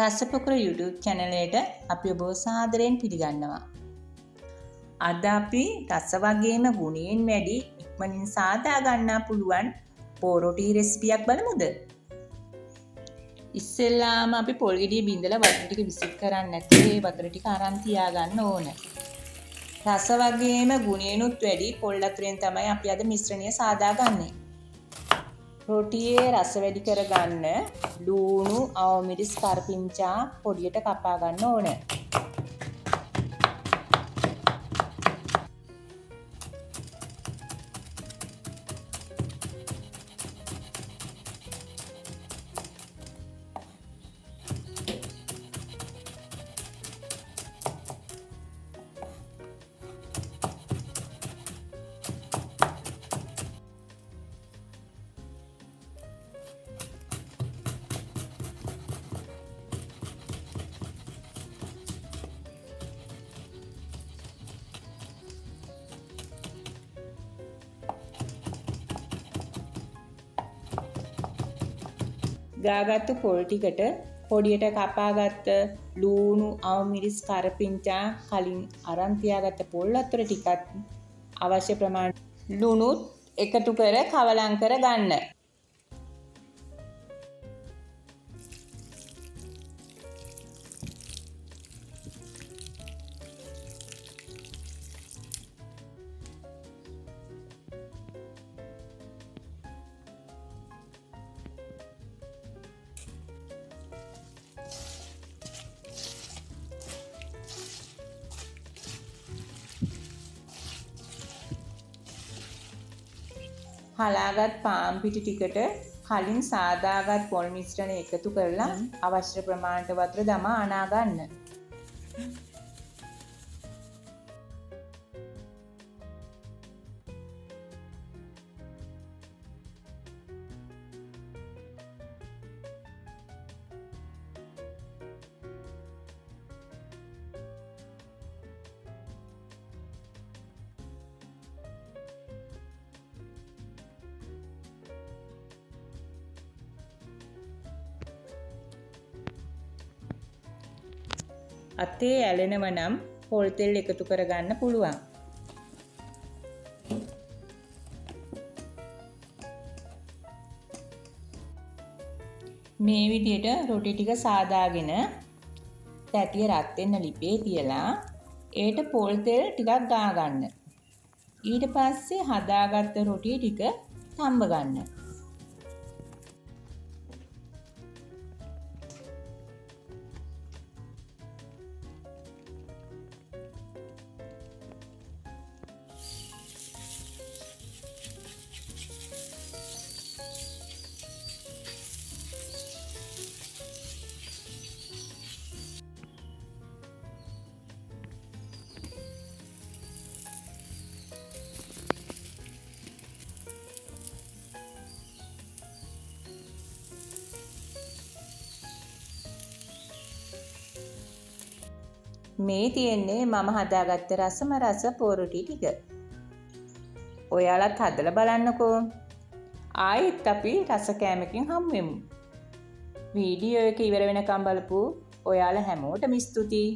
රසපොකුර YouTube channel එකට අපි ඔබව සාදරයෙන් පිළිගන්නවා. අද අපි රස වගේම ගුණයෙන් වැඩි ඉක්මනින් සාදා ගන්න පුළුවන් පෝරොටි රෙසිපියක් බලමුද? ඉස්සෙල්ලාම අපි පොල් ගෙඩිය බින්දලා වතුර ටික විසික් කරන්නේ නැතුව ඒ වතුර ටික අරන් තියාගන්න ඕන. රස වගේම ගුණයෙන්ුත් වැඩි පොල් වතුරෙන් තමයි අපි අද මිශ්‍රණය සාදාගන්නේ. රොටියේ රස වැඩි කරගන්න ලූණු, අවමිරිස්, කරපිංචා පොඩියට කපා ගන්න ඕන. ගාගත්තු පොල් ටිකට පොඩියට කපාගත්ත ලූණු, අවමිරිස්, කරපිංචා කලින් අරන් තියාගත්ත පොල් වතුර ටිකත් අවශ්‍ය ප්‍රමාණයට ලුණුත් එකතු කර කවලම් කර ගන්න. හලාගත් පාන් පිටි ටිකට කලින් සාදාගත් පොල් මිශ්‍රණය එකතු කරලා අවශ්‍ය ප්‍රමාණයට වතුර දමා අනා ගන්න. අතේ ඇලෙනව නම් පොල් තෙල් එකතු කරගන්න පුළුවන්. මේ විදිහට රොටි ටික සාදාගෙන තැටිය රත් වෙන්න ලිපේ තියලා ඒට පොල් තෙල් ටිකක් ගා ගන්න. ඊට පස්සේ හදාගත්ත රොටි ටික තම්බ ගන්න. මේ තියෙන්නේ මම හදාගත්ත රසම රස පෝරොටි ටික. ඔයාලත් හදලා බලන්නකෝ. ආයෙත් අපි රස කෑමකින් හමු වෙමු. වීඩියෝ එක ඉවර වෙනකම් බලපු ඔයාලා හැමෝටම ස්තුතියි.